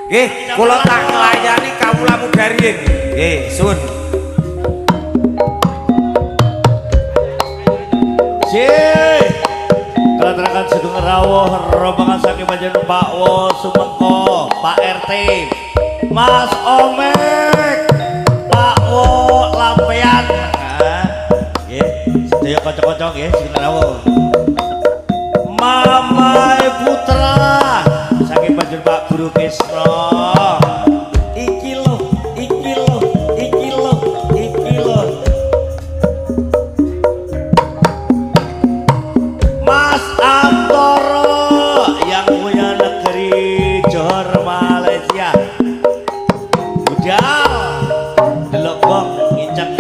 Nggih, kula tak nglayani kawula mudarin. Nggih, sun. Kedatangan Sugeng Rawuh rombongan saking panjenengan Pak Wo Sumengko, Pak RT, Mas Omek, Pak Wo Lampian. Nggih, sedaya kanca-kanca nggih Sugeng Rawuh. Mama Putra saking panjenengan Pak Guru Kisna. Iki lho, iki lho, iki lho, iki lho. Mas Antoro yang punya negeri Johor Malaysia. Udah delok gong ngicek.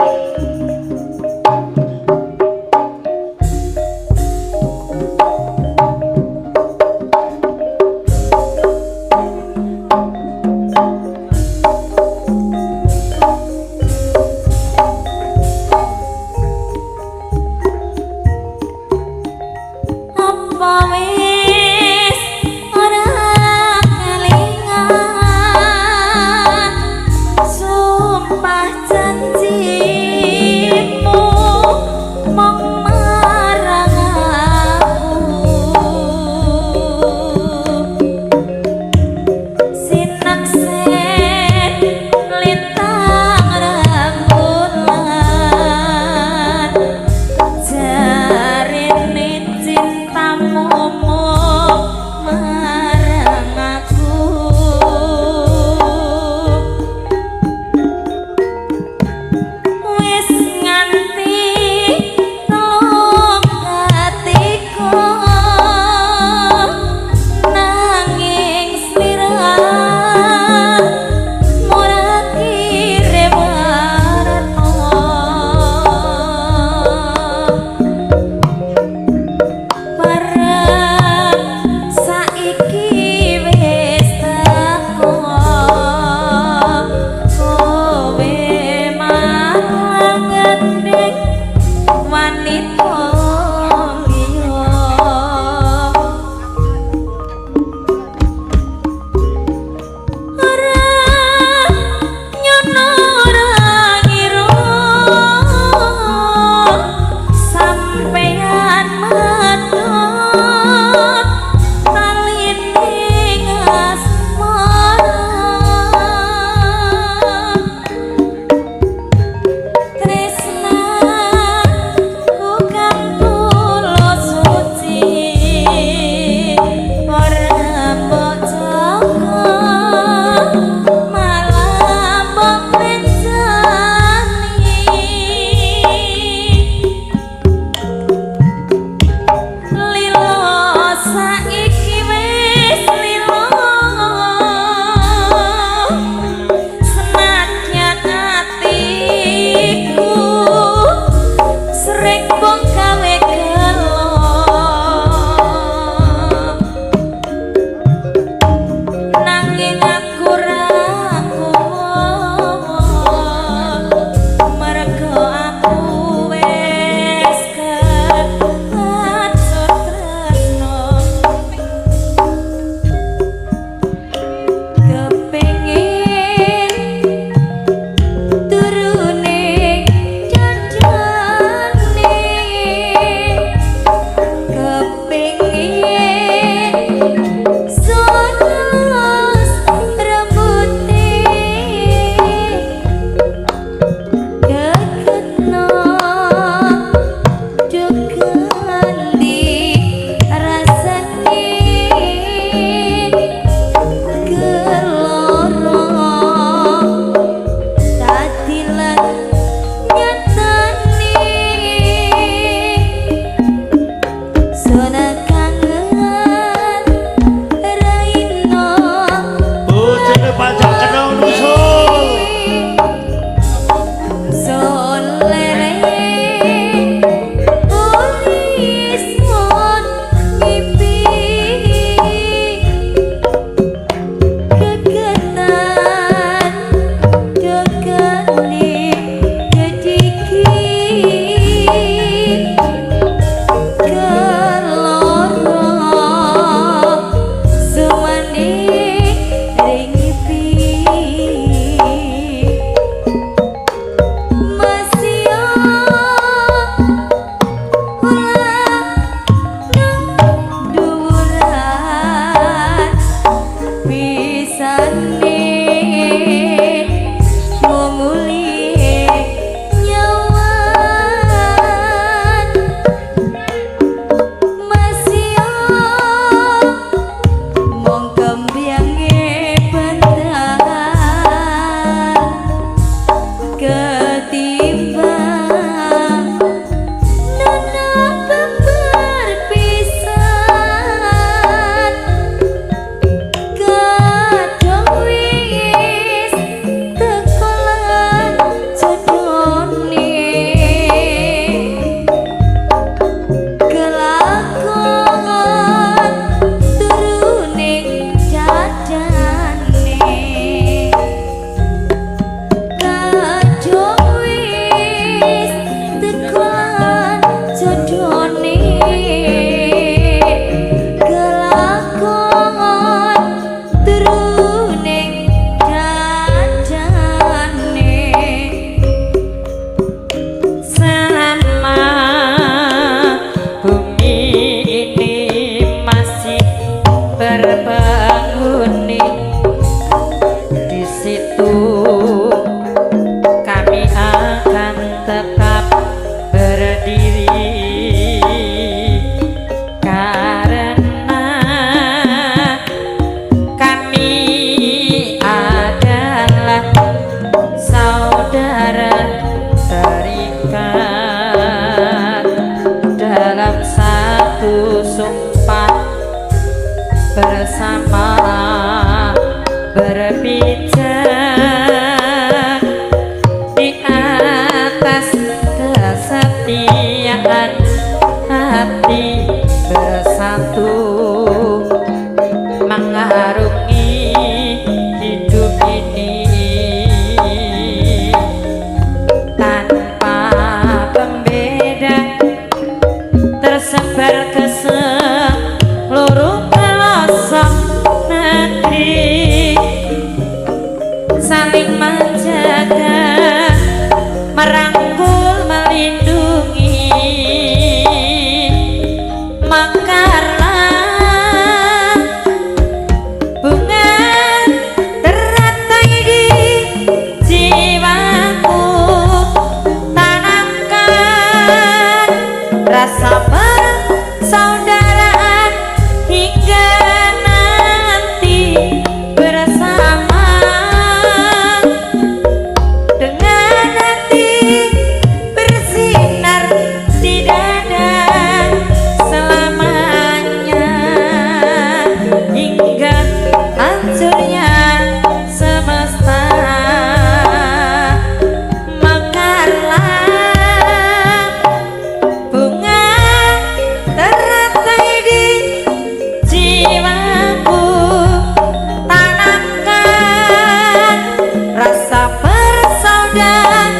berpijak di atas kesetiaan hati bersatu mengarungi hidup ini tanpa pembeda tersebar ke seluruh pelosok negeri saling menjaga merangkul melindungi mekarlah bunga teratai di jiwaku tanamkan rasa persaudaraan hingga nanti bersama dengan hati bersinar di dada selamanya hingga hancurnya semesta mekarlah bunga teratai di jiwaku tanamkan rasa persaudaraan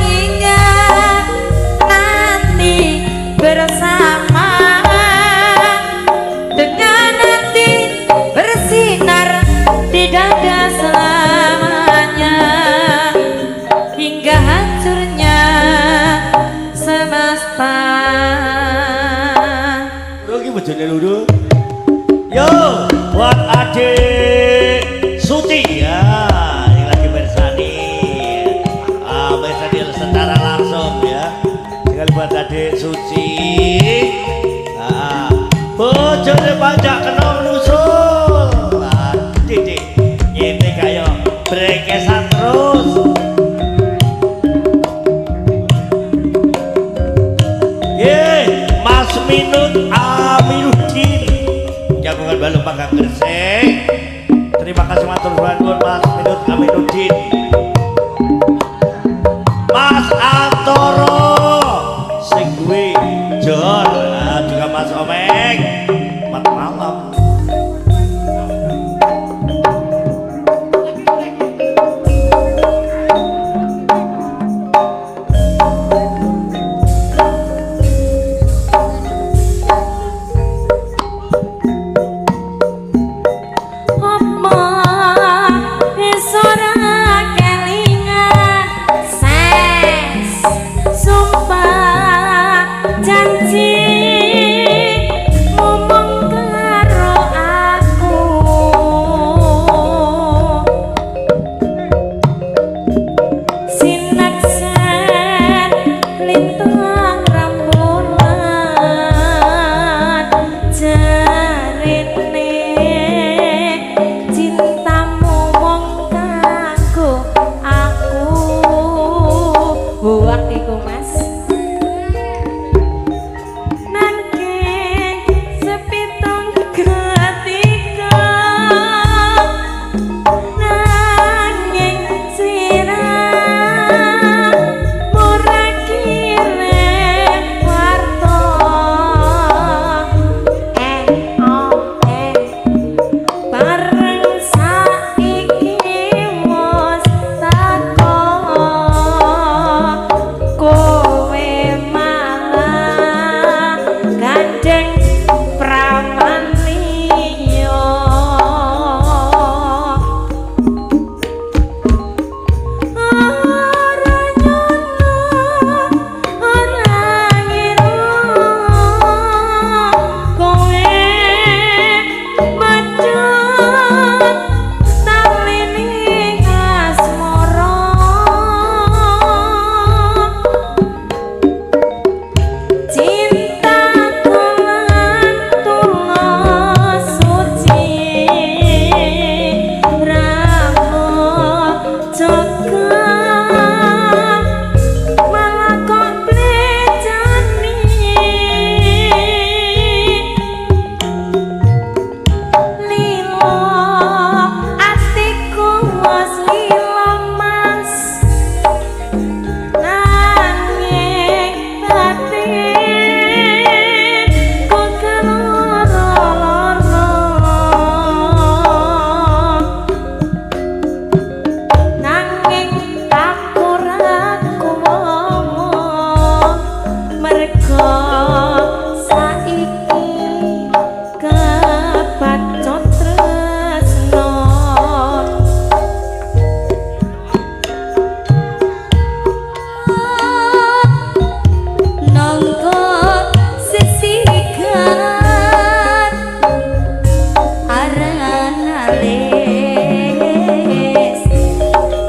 hingga nanti bersama dengan hati bersinar di dada selamanya hingga hancurnya semesta. Rugi bojone luru. Yo, buat adik Suci ya, ini lagi bersani. Bersani secara langsung ya. Tinggal buat adik Suci. Bojone pajak kena nusul. Didik, ini kayak brekesan terus. Mas Minut Aminuddin gabungan Balung Panggang Gresik. Terima kasih matur nuwun Mas Minut Aminuddin. Mas Antoro sing duwe Jor, juga Mas Omeng. Selamat malam. Apa bisa alis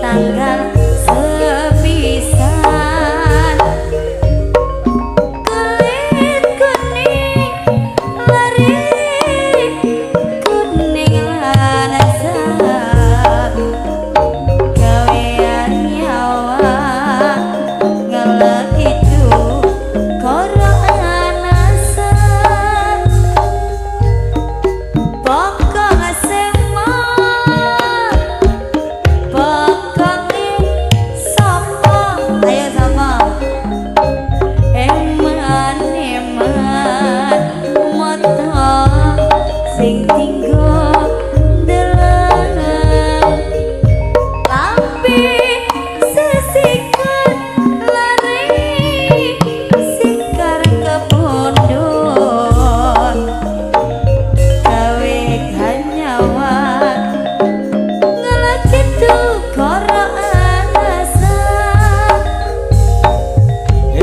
tanggal sepisan kulit kuning lari kuning lansat gawean nyawa ngelak itu koro anasan pokok semua pokoknya sapa ayo sapa eman moto sing tinggo ndeleng lampi sesikan lari sikar kepundut gawe ganyawan ngelakitu koro alasan iya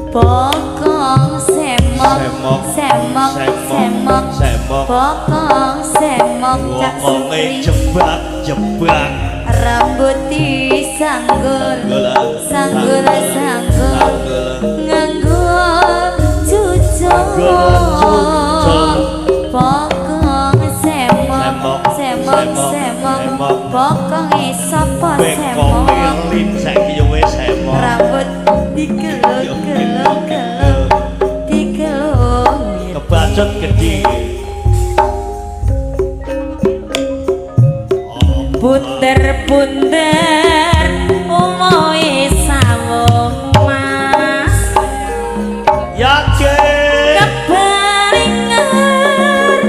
pokok semok semok semok pokok semok cak wokonge sutri jebak rambut disanggul sanggul sanggul nganggo cucuk pokok semok semok semok pokok sapa semok rambut digelung-gelung kebacut gede bunder-bunder umoe sawung mas yakin kebaringan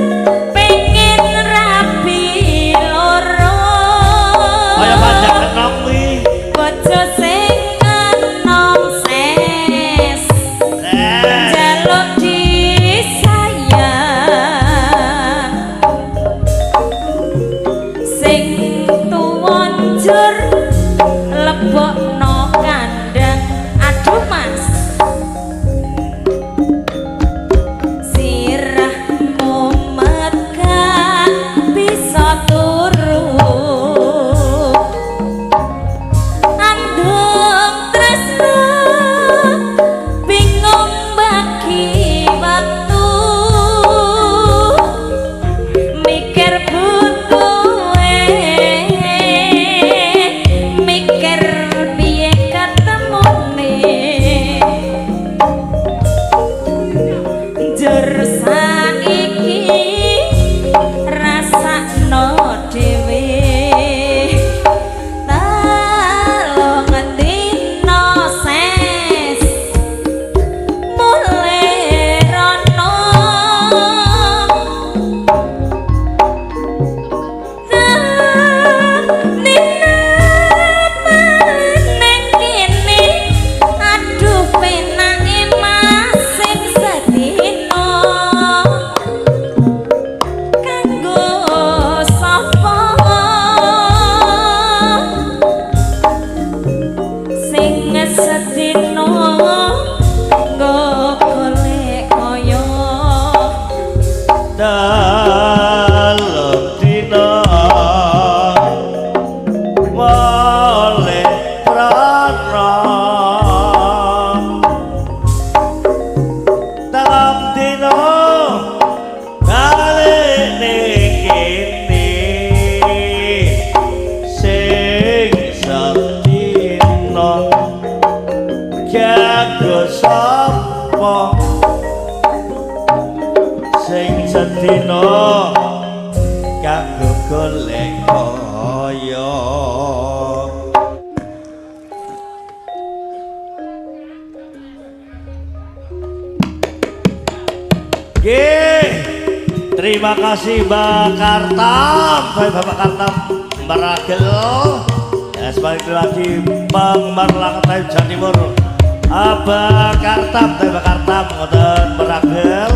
pengen rapi loro kaya panjang enam wi bojo sing enom ses jaluk disayang sing tuwon jur lebokno kandang aduh mas sirahmu megah bisa turu andung tresno bingung bagi waktu mikir butuhe mikir piye ketemune jur saiki rasakno dhewe talong dino ses mulai rono neng kene aduh penake masing sedino kanggo sapa sing sedino nggo golek kaya dalam dina wale prana dalam dina dalene kene sing sabdina jago sapa sing sedina kanggo golek kaya Terima kasih Mbak Kartam, Bapak Kartam Meragel. Ya, sebagai lagi penggemar Langetai Jawa Timur. Abah Kartam, Mbak Kartam ngoten Meragel.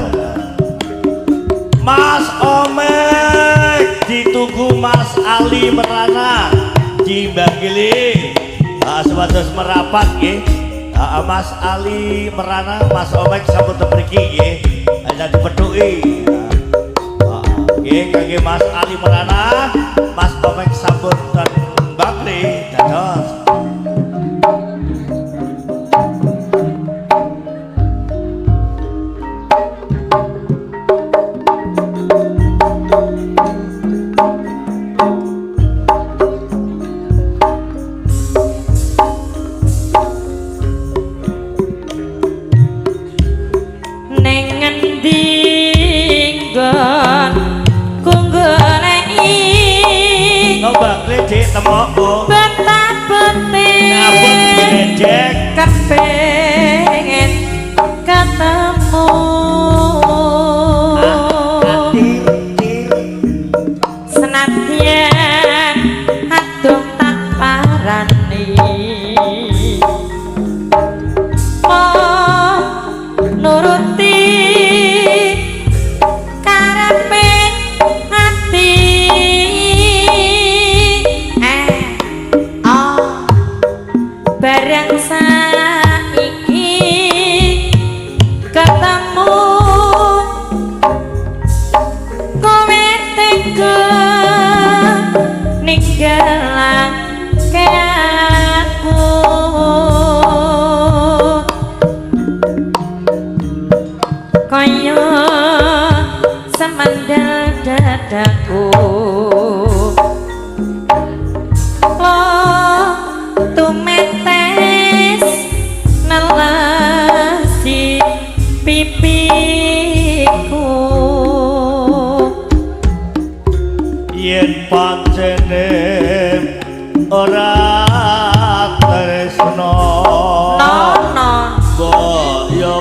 Mas Omek ditunggu Mas Ali Merana di Bangili. Sebatas merapat nggih. Mas Ali Merana, Mas Omek sambut mriki nggih. Hanya dipethuki. Nggih kangge Mas Ali Merana, Mas Omek sambut ten Bangli dados. Temoko betah-betih ngabut ngejek kepengen ketemu senadyan aduh tak parani mau nuruti karepe hati barang saiki ketemu kowe tega ninggalake aku kaya semandal dadaku tumetes nelas di pipiku yen pancene ora tresno nono boyo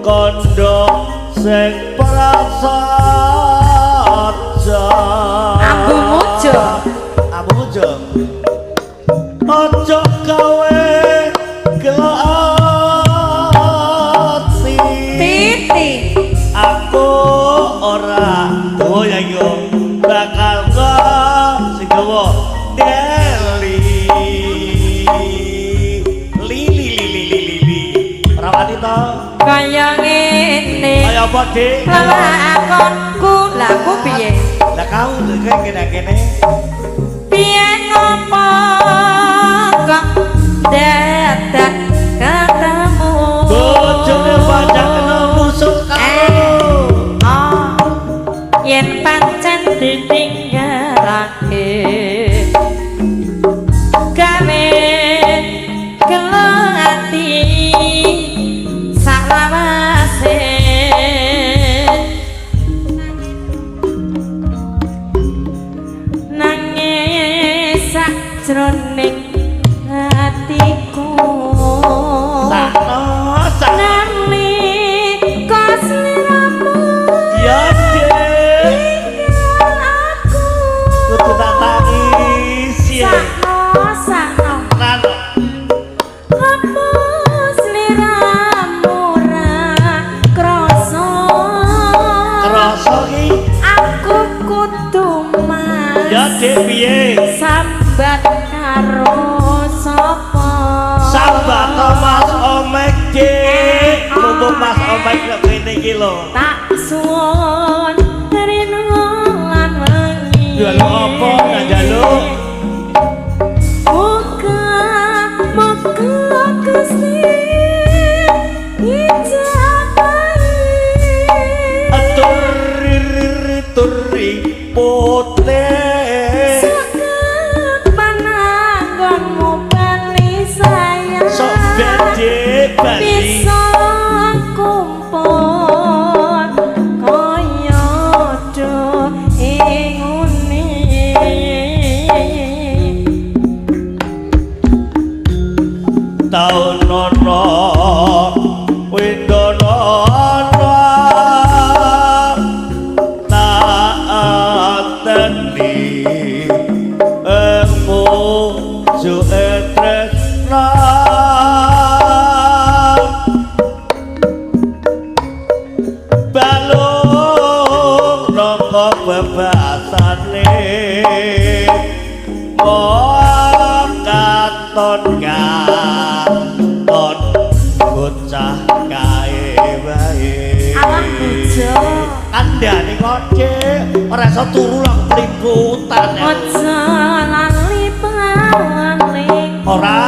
kondo sing prasaja ambu mujo ojo gawe gelati titi aku ora doya yo bakal sing gawa deli li rawati to kaya ngene kaya apa dik lakonku laku piye lah kau kene piye ngopo kok dadak ketemu bojone banyak kena musuh karo yen pancen ditinggalake gawe gelo ati salawase nangis sakjroning hatiku nalika sliramu ya tinggal aku kudu tak tangis ya sakno nano apa sliramu ra krasa ki aku kudu mas ya dek piye sambat karo sapa sambat to Mas Omek dek mumpung Mas Omek nek kene iki lho tak suwun rino lan wengi njaluk apa ndak njaluk muga Gusti ijabahi turi pote saged pananggonmu bali sayang sok gede bali bisa kumpul kaya do inguni taun nono windono tresno balung noko bebasane kok katon katon bocah kae wae Alah bojo kandhane koce ora iso turu lho keliputan Ojo lali pelawali ora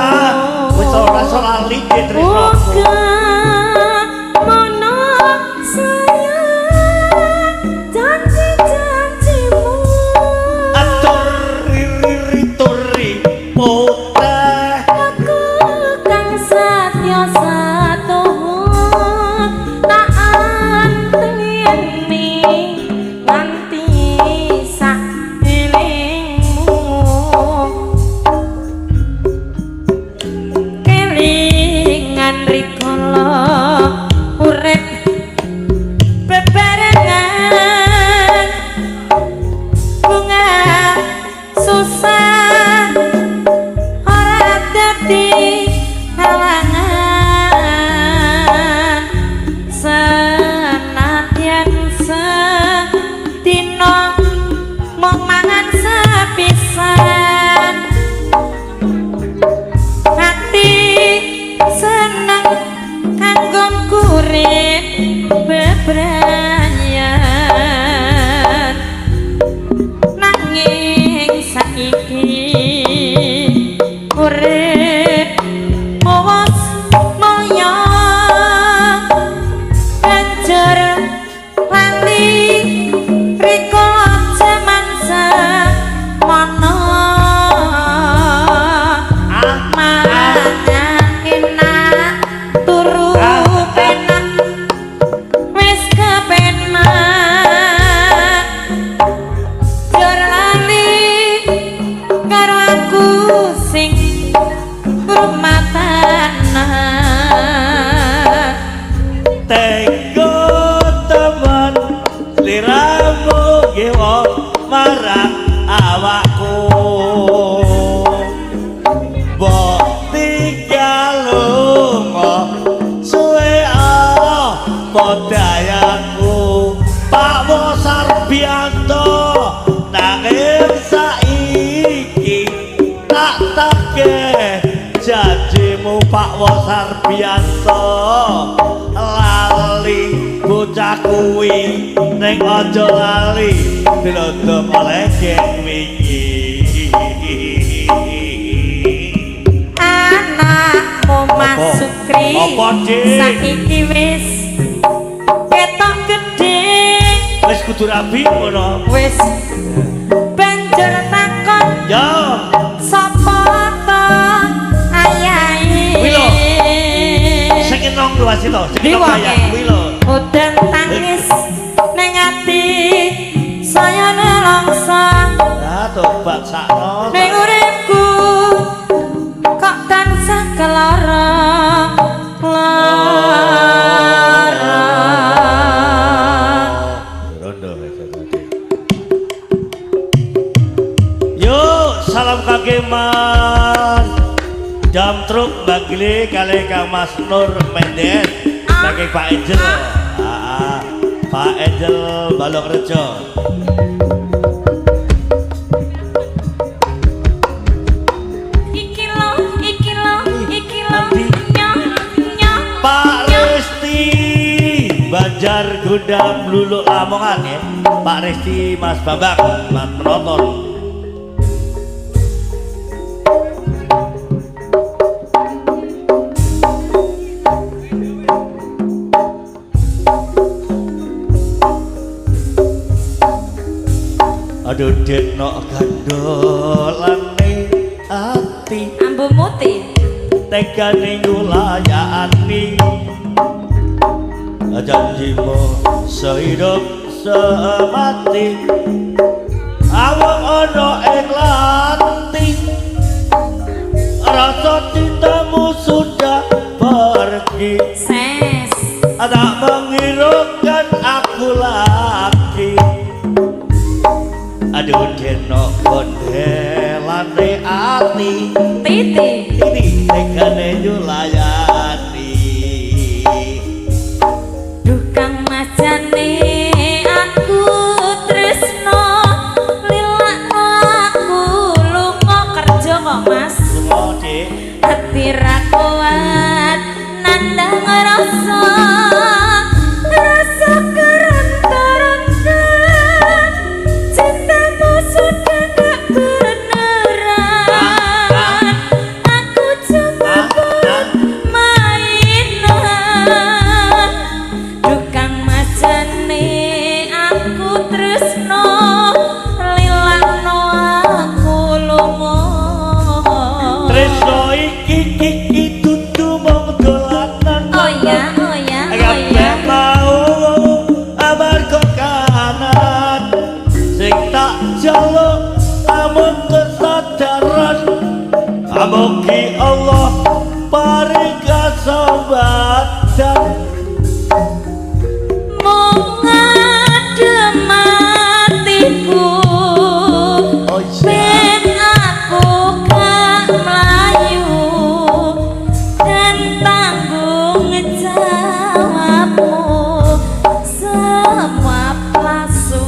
wis ora iso lali Tresno Uga mono sayang janji-janjimu atur riri turi putih Aku kang setya satuhun tak anteni nganti sak elingmu kelingan rikala urip bebarengan bunga susah ora dadi halangan senadyan sedina mung mangan sepisan hati seneng kanggo kurip bebrayan nanging saiki urip mawas moyo banjur lali rikala jaman semono mangan enak turu penak wis kepenak jur lali karo aku sing rumatana teko teman sliramu gewo marang awakku mbok tinggal lunga suwe apa dayaku Pak Sarbianto nanging saiki tak takeh janjimu Pak Sarbianto lali bocah kuwi ning aja lali dilodong oleh geng wingi anakmu Mas Sukri Apa, Dik? saiki wis ketok gedhe wis kudu rabi ngono wis banjur takon ya sapa to ayahe Kuwi lho. sing enong lho asito sing enong kaya kuwi lho udan tangis ning ati saya nelongso nah tobat sakno ning uripku kok tansah kelara lara rondo yuk salam kaki mas jam truk bagli kali Kang Mas Nur Mendes kaki Pak Angel Pak Angel Balok Rejo iki lo Nanti. nyong nyong Pak Resti Banjar Gudang Lulu Lamongan ya Pak Resti Mas Babak Mas penonton aduh dekno gandolane ati ambu muti tegane ngulayani janjimu sehidup semati awak ono ing lanti rasa cintamu sudah pergi ses tak menghiraukan aku lagi aduh deno kondelane ati titi ini tegane nyulayani Duh kang majane aku tresno lilakno aku lunga kerja kok Mas lunga Dik hati ra kuat nandang rasa rasa keronta-ronta cintamu sudah gak beneran aku cuma mainan dukang majane aku tresno lilakno aku lunga tresno iki dudu mung dolanan oh ya kabeh mau amarga kahanan sing tak jaluk amun kesadaran amugi Allah paring kasambatan mung ngadem atiku oh ben aku gak mlayu dan tanggung jawabmu semua palsu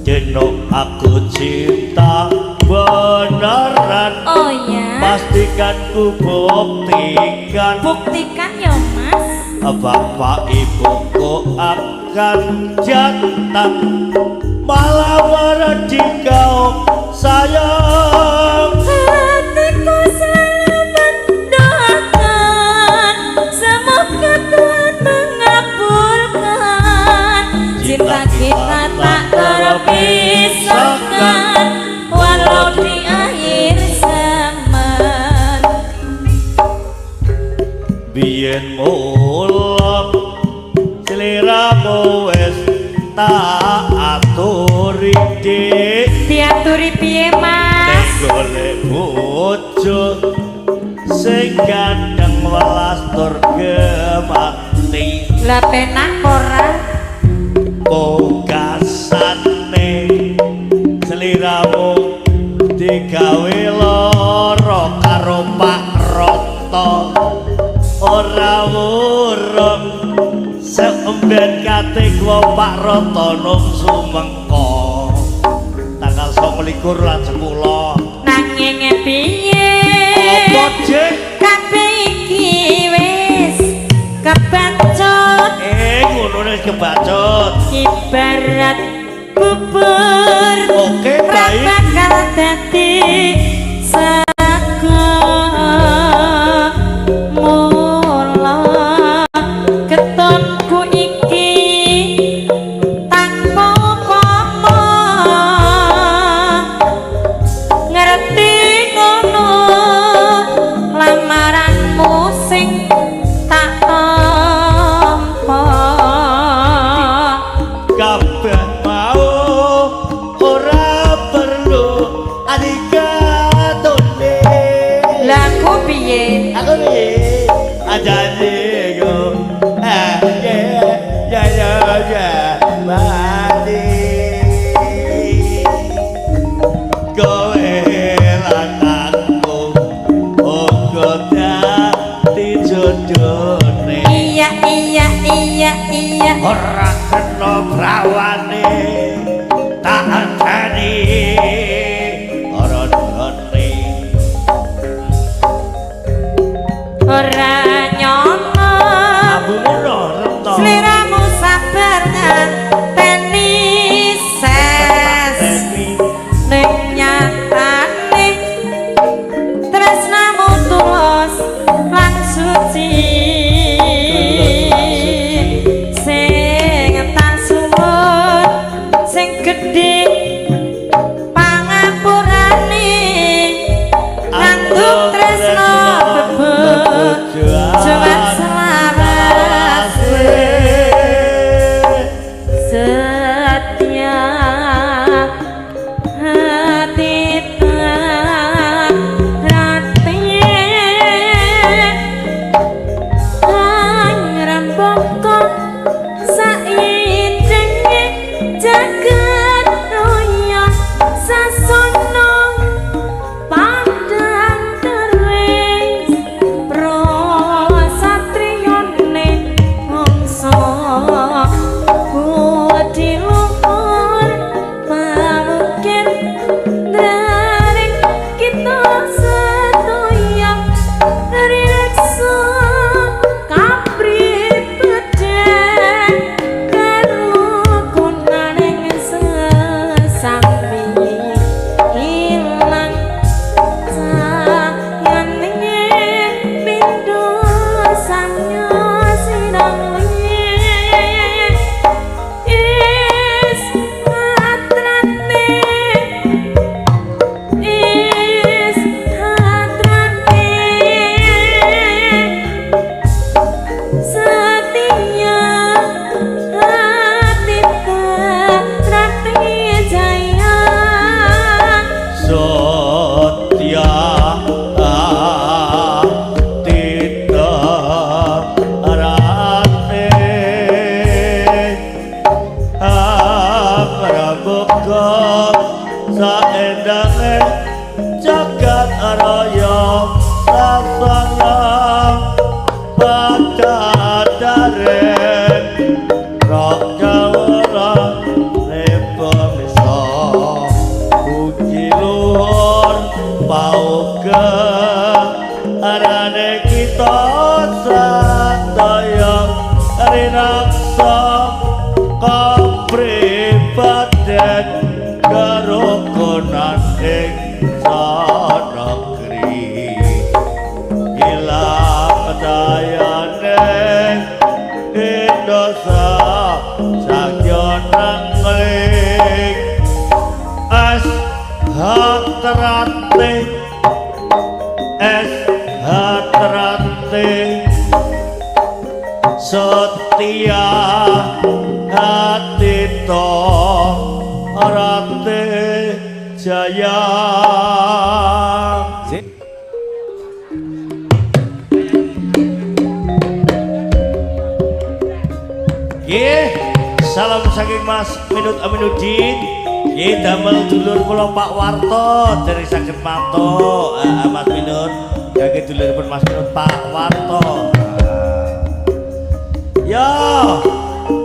jenuk aku cinta beneran oh ya pastikan ku buktikan buktikan ya Mas bapak ibuku akan jantan malah waradi kau sayang hatiku selalu mendoakan semoga Tuhan mengabulkan cinta kita tak terpisahkan walau di akhir zaman biyen mulang seliramu wes tak aturi dik diaturi piye Mas golek bojo sing gandeng welas tur gemati lah penak ora pungkasane seliramu digawe lara karo Pak Roto ora wurung seemben kate kuwi Pak Roto nang Sumengko tanggal 29 lan 10 nanging piye apa Dik kabeh iki wis kebacut ngono wis kebacut ibarat bubur oke baik bakal dadi sago mula ketonku iki tanpa upama ngerti ngono lamaranmu sing tak tampa kabeh mau ora perlu adikatone lah ku piye aku nih ajane yo ya mati kowe lan aku uga dadi jodone iya ora kena brawane tak anteni ora ndone ora nyono ambumu rento sliramu sabar ngenteni ses ning nyatane tresnamu tulus lan suci sing tak suwun araya sasana pacadaren rok jawara nepemisa uji luhur pauga arane kita sadaya rinaksa kapribaden karo konan ing sanegri gila kedayane Indosa sakya nangling es hatrate setia hati to rate jaya. Salam saking Mas Minut Aminuddin. Nggih damel dulur kula Pak Warto dari saged manto Mas Minut kangge duluripun Mas Minut Pak Warto. Ya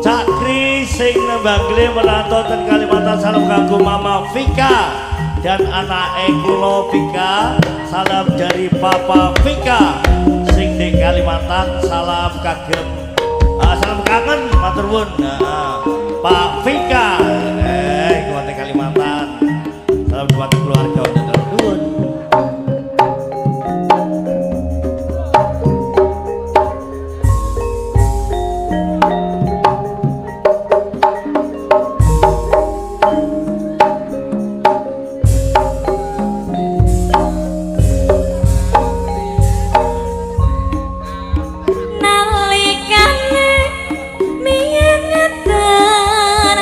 Cakri sing nembangle merantau ten Kalimantan salam kanggo Mama Vika dan anake kula Vika. Salam dari Papa Vika sing di Kalimantan salam kagem salam kangen matur nuwun Pak Vika kuwate Kalimantan salam buat keluarga matur nuwun. Nalikane miyen ngeten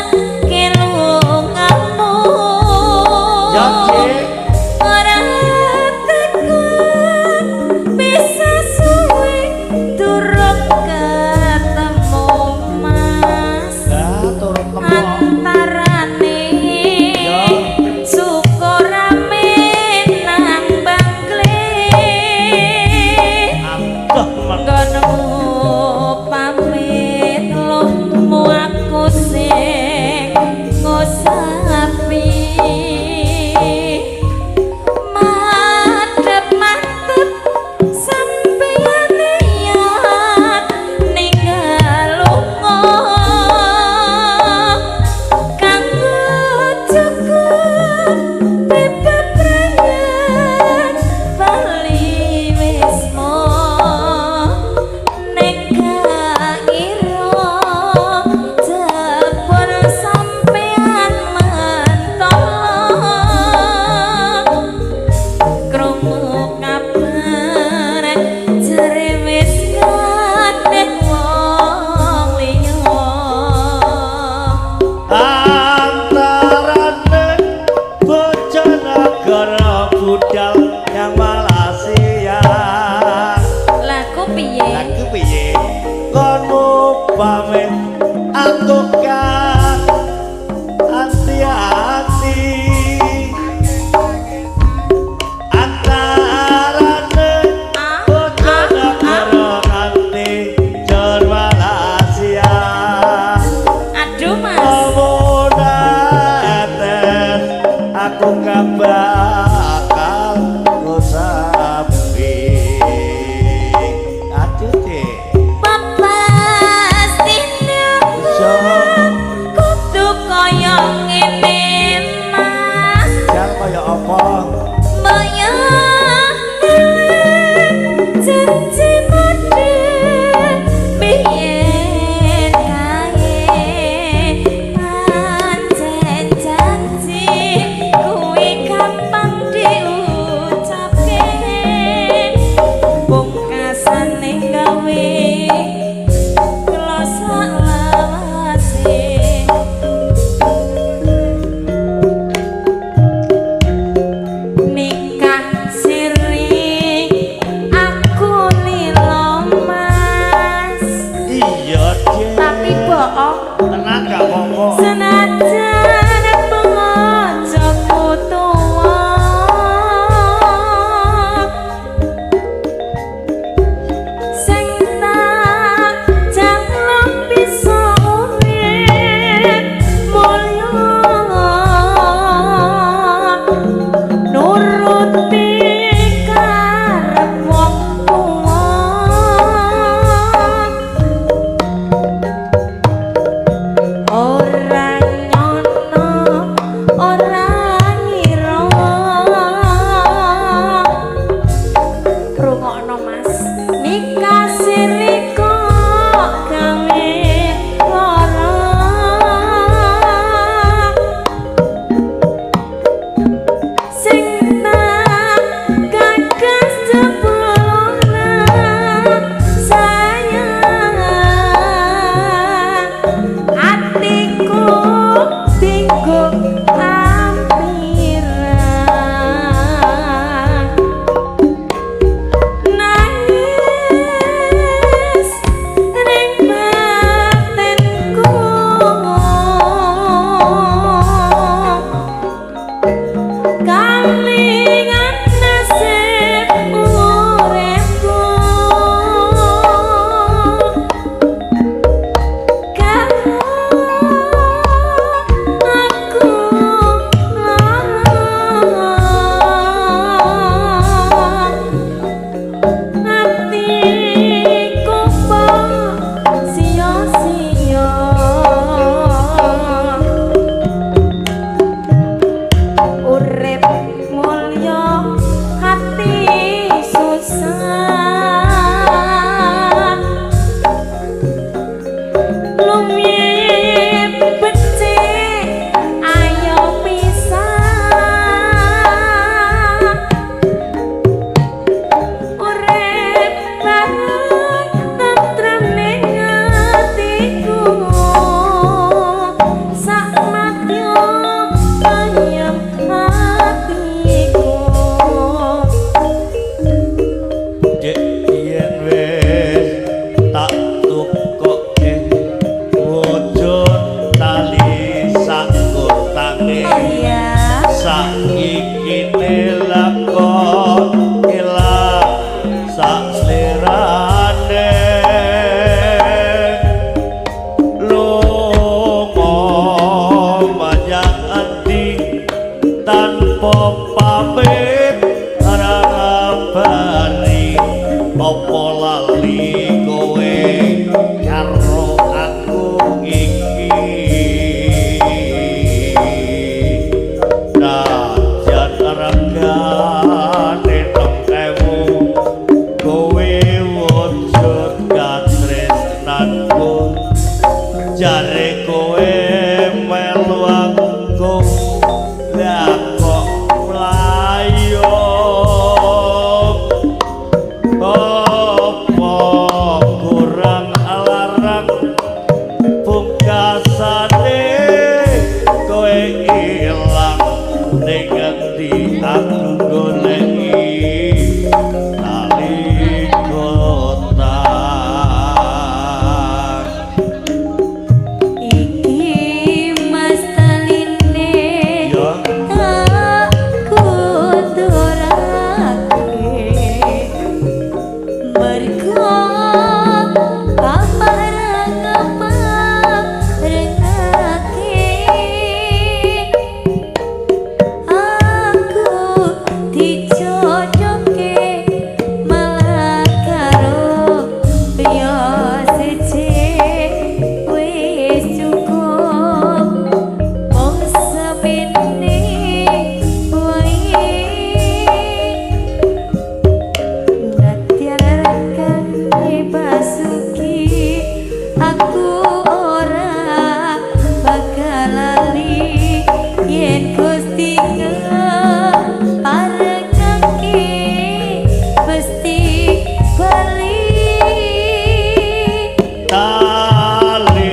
apa lali kowe karo aku iki najan regane tengemu kowe wujud katresnanku jare kowe melu aku lah kok mlayu apa kurang alarang pungkasane kowe ilang ning ngendi aku goleki tali kotak iki mas taline ya aku durake mergo aku dicocoke malah karo yo siji wis cukup mung sepene wae Natiarakan basuki aku ora bakal lali yen Gusti ngeparekake mesti bali tali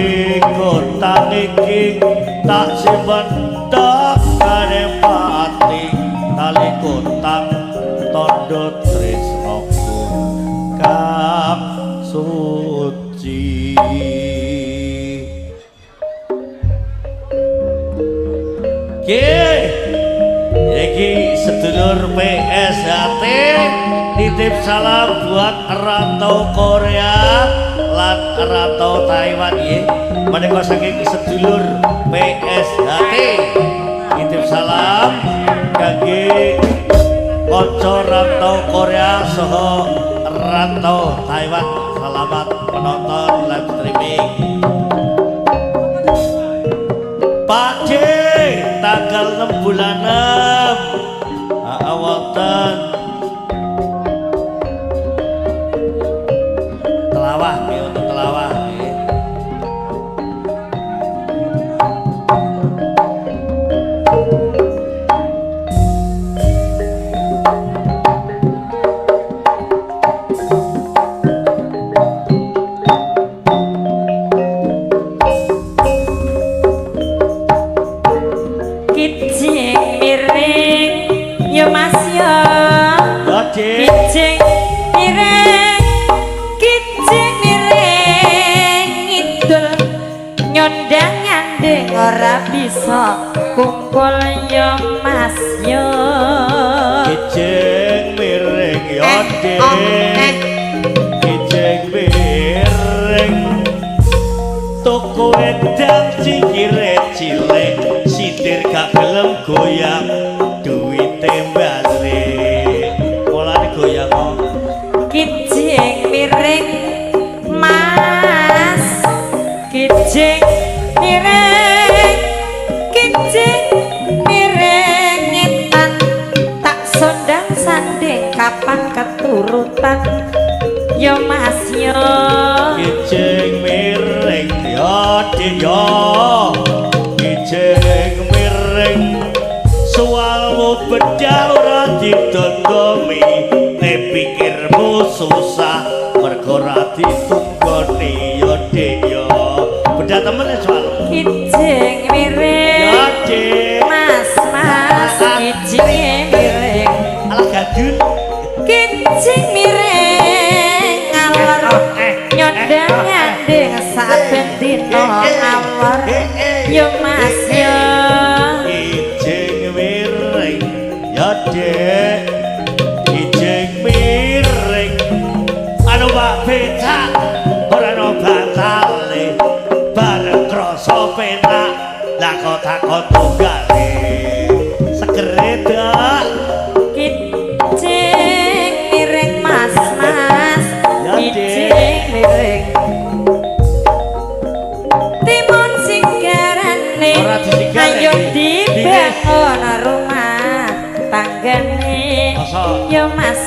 kotak iki tak simpen tok kare pati tali kotak tondo tresnaku kang suci iki sedulur PSHT nitip salam buat rantau Korea lan rantau Taiwan ya menika saking sedulur PSHT nitip salam kangge kanca rantau Korea saha rantau Taiwan selamat menonton live streaming Pak C tanggal 6 bulan 6 wonten Telawah nggih untuk Telawah nggih kijing miring yo mas yo kijing miring idul nyondang nyanding ora bisa kumpul yo mas yo kijing miring yo kijing miring toko edang cikire cilek sitir gak gelem goyang duwite balik mulane goyang kok kijing miring mas kijing miring ngitan tak sondang sanding kapan keturutan yo mas yo kijing miring yo yo kijing miring soalmu bedal ora ditondomi ne pikirmu susah mergo ora ditunggoni yo yo beda temen soal kijing miring mas kijing miring alah gadun kijing miring ngalor nyondang nyanding saben dina awor yo mas yo kijing miring yo dek kijing miring anu Pak becak ora ono batale bareng krasa penak lah kok takon tunggale segere dak kijing miring mas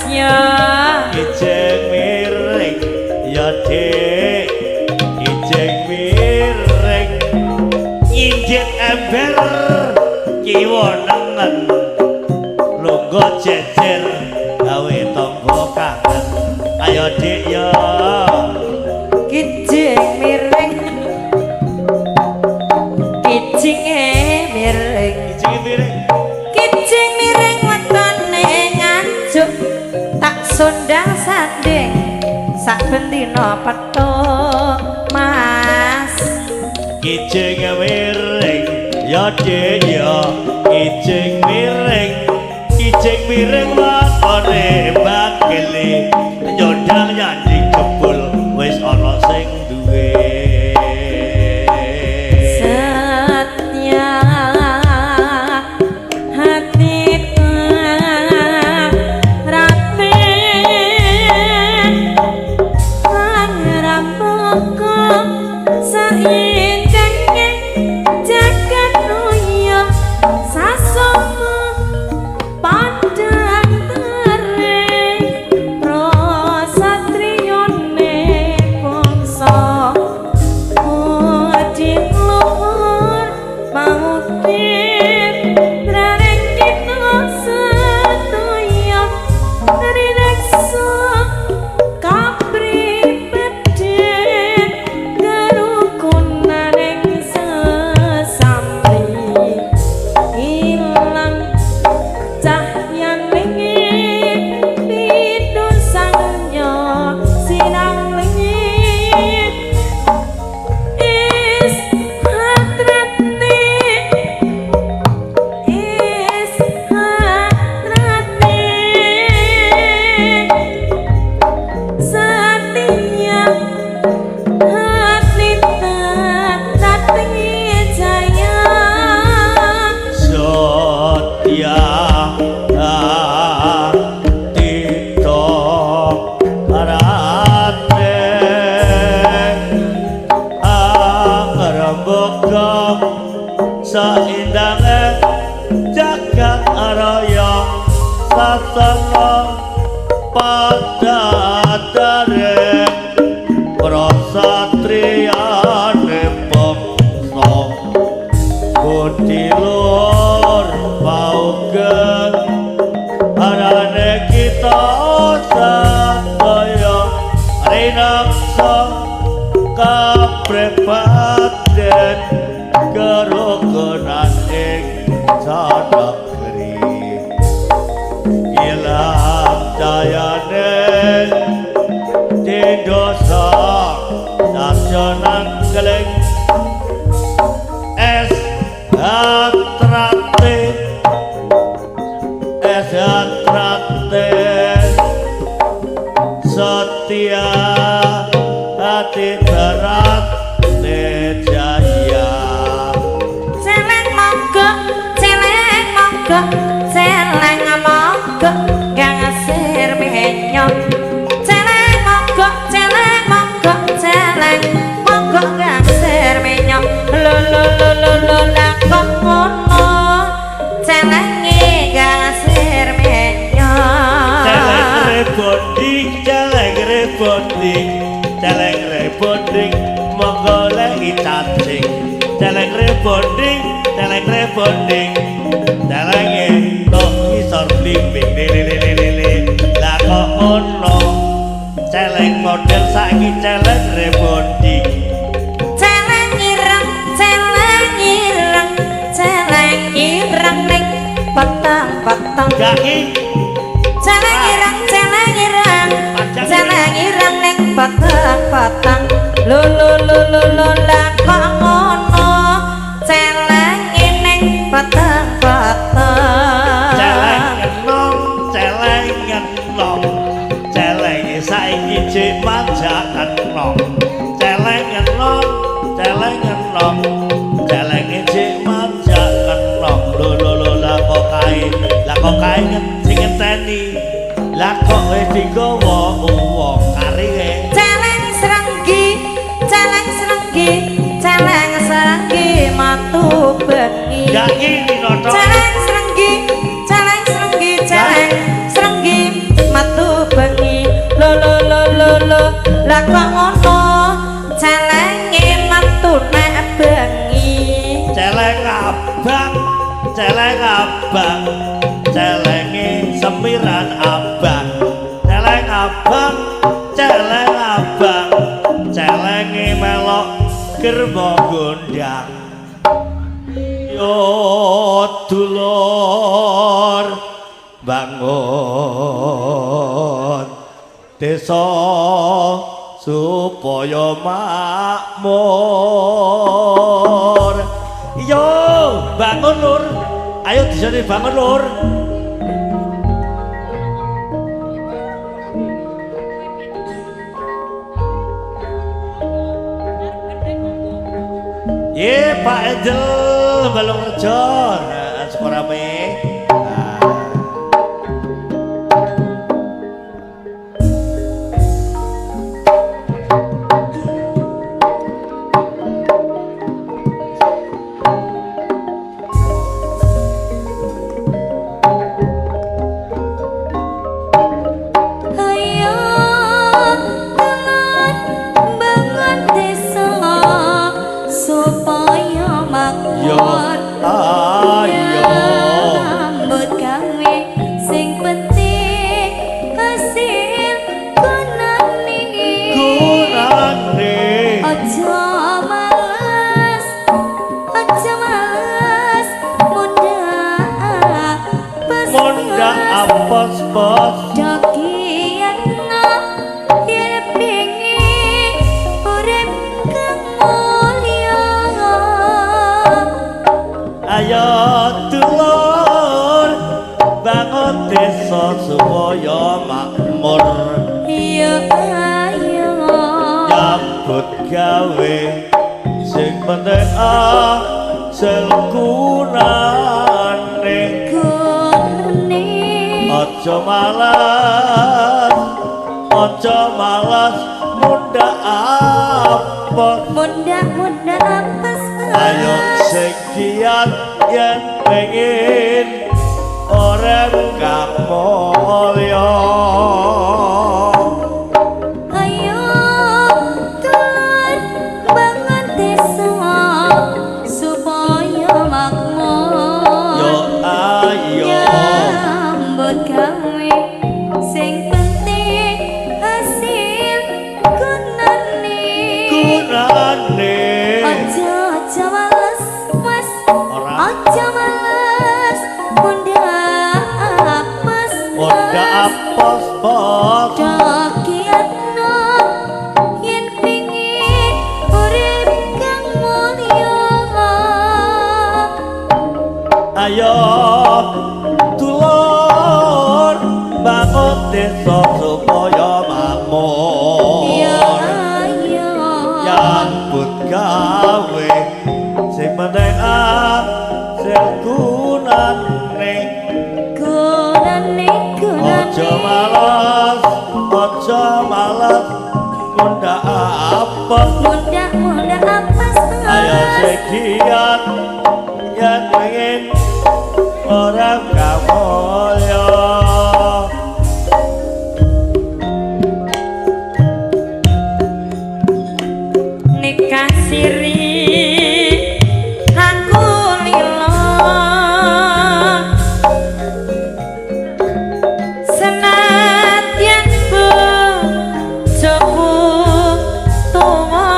ya Ijeng miring ya dik Ijeng miring injek ember kiwa nengen lungguh jejer gawe tangga kangen ayo dik ya kijing miring kijinge miring ijeng miring kijing miring wetone nganjuk tak sundang sanding sak bendina petuk mas ijeng miring ya dik ya ijeng miring watone bakele nyodang nyandi jebul wis ana sing duwe Satya hati raten pangrambaka saindenge jagat raya sasama pandang tereng prasatriyane bangsa Udin luhur mangupit Rareng kita setuya Rinekso kapri bedin Kerukunaning sesamri Ilang cahyan lingit Pidun sangnya sinang lingit Is hadrati Is hadrati Satya hati tati jaya Satya Tito Raten Angrembaka saindange jagat raya sasana padadare prasatriyane bangsa Budi lur paugeng arane kita sadaya rinaksa kaprepaden kerukunan ing sanegri ilang dayane di dosa nasionan keling es atrate Satya hati berat jaya Celeng monggo celeng monggo kang asir menyo Celeng monggo celeng monggo kang asir menyo lo lah kok ngono celengi kang asir menyo celeng rebonding monggo lagi cacing celeng rebonding celengi tok isor blimbing lele lah kok ono celeng model saiki celeng rebonding celeng ireng ning petang-petang gaki celeng ireng ning petang-petang lo lah kok ngono celeng ning petang-petang celeng enom celeng saiki jek manjakan nom celeng enom celeng jek manjakan nom lo lah kok kae sing ngeteni lah kok wis digawa wong karire celeng serenggi matu bengi gaki ninoto celeng serenggi matu bengi lo lo lo lo lo lah kok ngono celenge metu nek bengi celeng abang celenge semiran abang celeng abang celenge melok germo gondang yo dulur bangun desa supaya makmur yo bangun lur ayo disini bangun lur ye Pak Edel balong rejo nah sekorame ayo dulur bangun desa supaya makmur iya ayo nyambut gawe sing penting selkunane aja malas muda apa ayo sekian yang pengen orang kamulya ayo dulur bangun desa supaya makmur yo ayo nyambut gawe sing penting hasil gunane aja males mas aja males munda apes dakiatno yen pingin urip kang mulya ayo dulur bangun desa supaya makmur nyambut gawe sing penting sing gunane aja malas munda apes ayo sekian yang pengen orang kamulya nikah siri aku lilo senadyan bojoku tuwa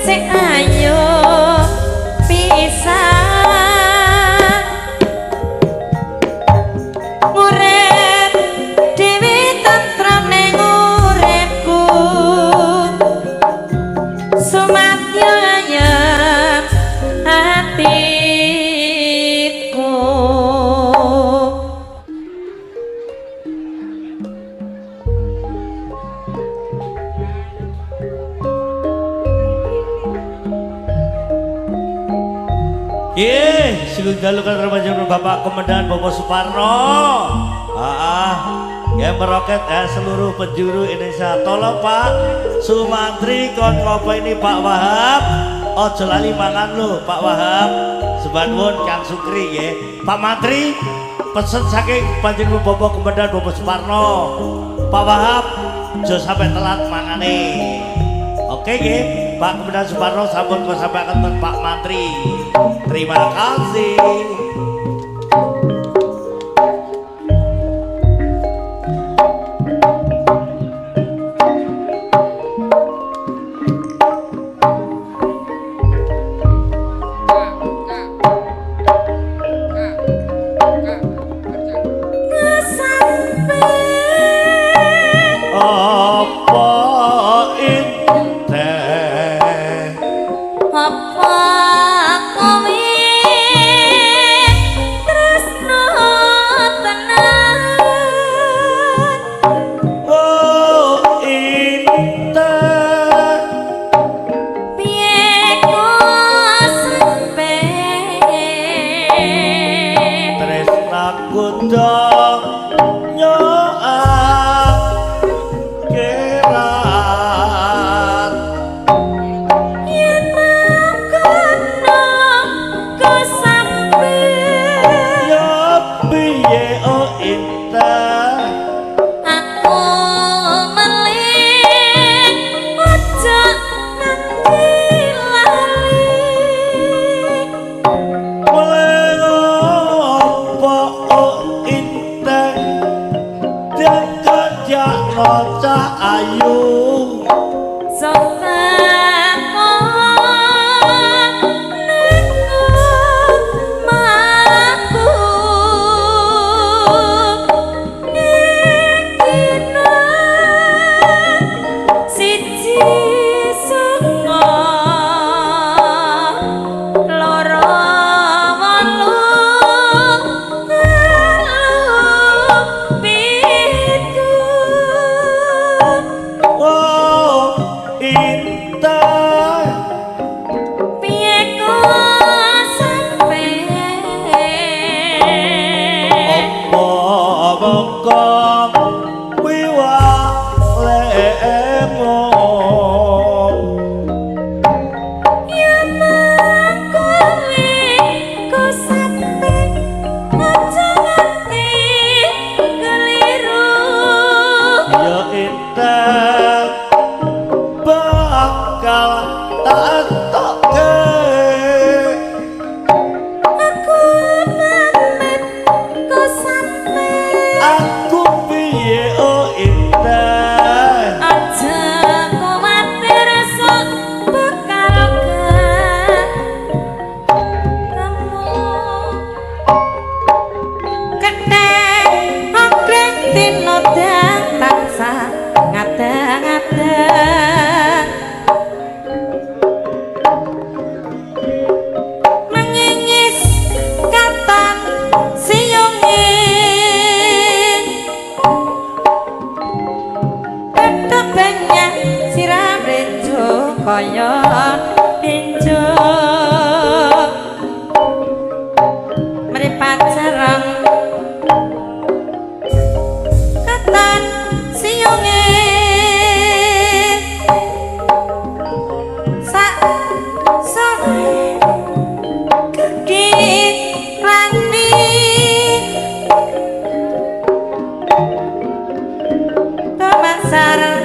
sing ayu pisan urip dhewe tentrem ning uripku sumadyo ayem hatiku. Sugeng dalu kan remaja Bapak Komandan Bapak Suparno. Ya meroket ya seluruh penjuru Indonesia. Tolong Pak Sumantri kon ngopo ini Pak Wahab. Ojo lali mangan lo Pak Wahab. Sebanwun Kang Sukri ya. Pak Mantri pesen saking panjenengan Bapak Komandan Bapak Suparno. Pak Wahab ojo sampai telat mangane. Oke nggih, Pak Komandan Suparno sampun kok sampai akan Pak Mantri. Terima kasih.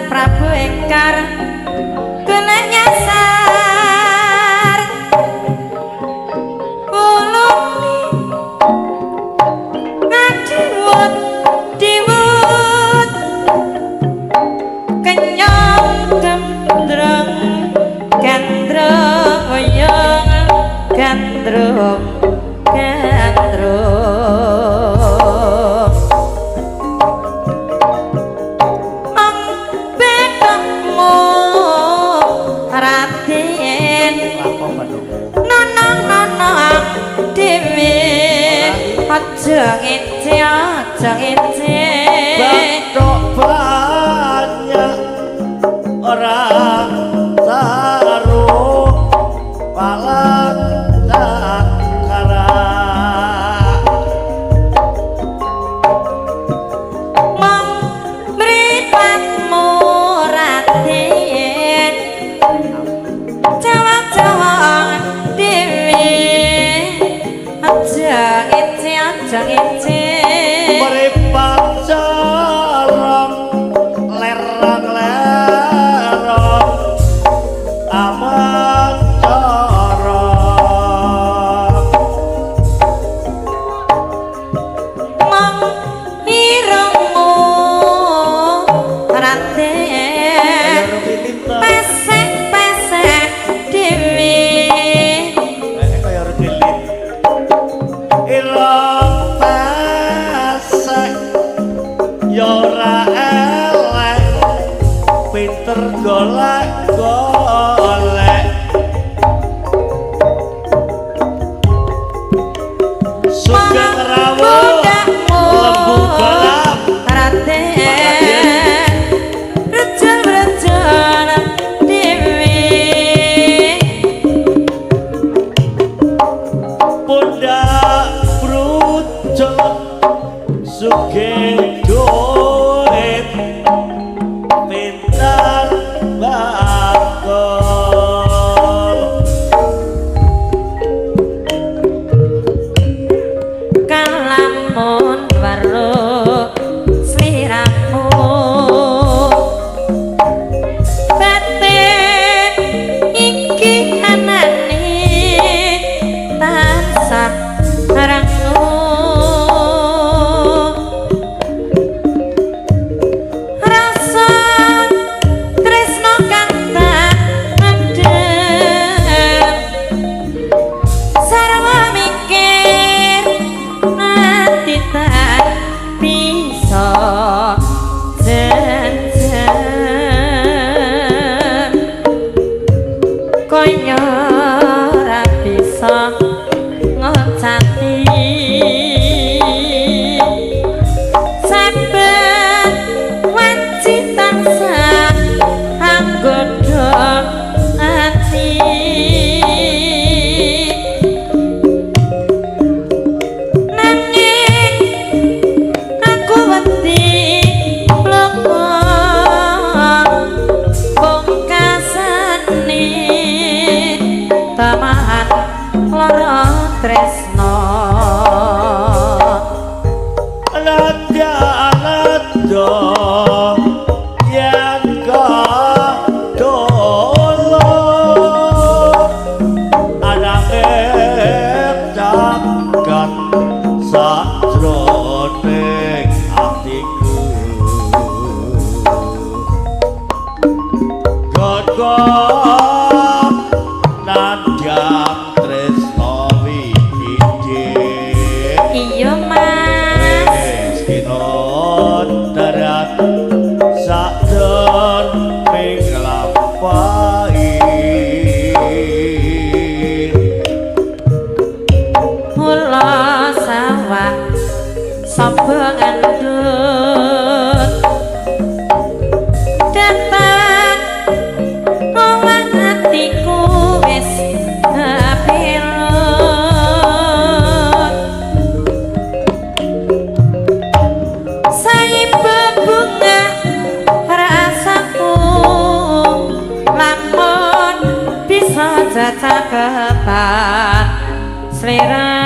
Prabu Engkar kena nyasar gandrung gandrung ang bedokmu raden nonong dewi aja ngece batok banyak orang taruh palang cakara mong mripatmu raden jawab dewi aja ngece meripat jarang lerang-lerong amat jarang mong irungmu raden pesek-pesek dewi kaya regelit irong pesek yora elek pinter golek-golek sugeng rawuh lembu galap raden rejan-rejan dewi pundak brujuk sugeng duit pintar bakul kalamun waruk sliramu batin iki anane tansah rangu rasa tresno kang tak mendem sarwa mikir nanti tak bisa janjan koyo ora bisa ngocati saben wanci tansah anggodo ati nanging aku wedi lunga pungkasane tamahan lara tresno nada-nada yen kadolo anake jagat sajroning atiku God nandang tresno winjing iya mas Kinon darat sakden minglampahi mula sawah sapa ngandut datang omah hatiku wis kepilut sae bebunga rasaku lamun bisa cacakepan selera